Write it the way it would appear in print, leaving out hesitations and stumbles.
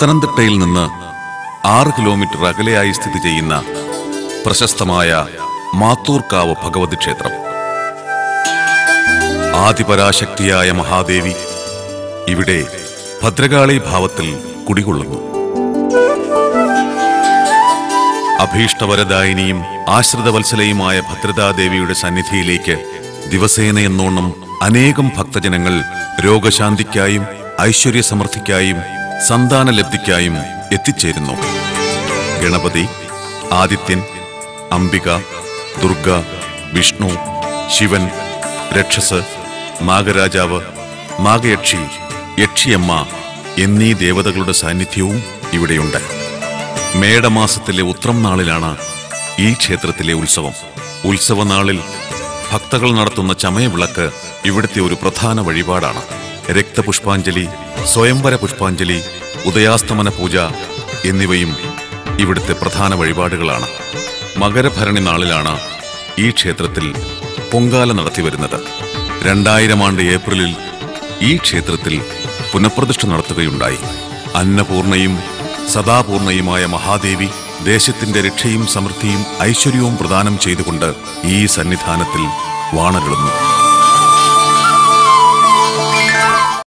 പത്തനംതിട്ടയിൽ നിന്ന് 6 കിലോമീറ്റർ അകലെയായി സ്ഥിതി ചെയ്യുന്ന പ്രശസ്തമായ മാത്തൂർക്കാവ് ഭഗവതി ക്ഷേത്രം. ആദിപരാശക്തിയായ മഹാദേവി ഇവിടെ ഭദ്രകാളി ഭാവത്തിൽ കുടികൊള്ളുന്നു. അഭീഷ്ടവരദായിനിയും ആശ്രിതവത്സലയുമായ ഭദ്രതാദേവിയുടെ സന്നിധിയിലേക്ക് ദിവസേന എന്നോണം അനേകം ഭക്തജനങ്ങൾ രോഗശാന്തിക്കായും ഐശ്വര്യസമൃദ്ധിക്കായും സന്താനലബ്ധിക്കായും എത്തിച്ചേരുന്നു. ഗണപതി, ആദിത്യൻ, അംബിക, ദുർഗ, വിഷ്ണു, ശിവൻ, രക്ഷസ്, നാഗരാജാവ്, നാഗയക്ഷി, യക്ഷിയമ്മ എന്നീ ദേവതകളുടെ സാന്നിധ്യവും ഇവിടെയുണ്ട്. മേടമാസത്തിലെ ഉത്രം നാളിലാണ് ഈ ക്ഷേത്രത്തിലെ ഉത്സവം. ഉത്സവനാളിൽ ഭക്തകൾ നടത്തുന്ന ചമയവിളക്ക് ഇവിടുത്തെ ഒരു പ്രധാന വഴിപാടാണ്. രക്തപുഷ്പാഞ്ജലി, സ്വയംവര പുഷ്പാഞ്ജലി, ഉദയാസ്തമന പൂജ എന്നിവയും ഇവിടുത്തെ പ്രധാന വഴിപാടുകളാണ്. മകരഭരണി നാളിലാണ് ഈ ക്ഷേത്രത്തിൽ പൊങ്കാല നടത്തിവരുന്നത്. 2000 ആണ്ട് ഏപ്രിലിൽ ഈ ക്ഷേത്രത്തിൽ പുനഃപ്രതിഷ്ഠ നടത്തുകയുണ്ടായി. അന്നപൂർണയും സദാപൂർണയുമായ മഹാദേവി ദേശത്തിന്റെ രക്ഷയും സമൃദ്ധിയും ഐശ്വര്യവും പ്രദാനം ചെയ്തുകൊണ്ട് ഈ സന്നിധാനത്തിൽ വാണരുളുന്നു.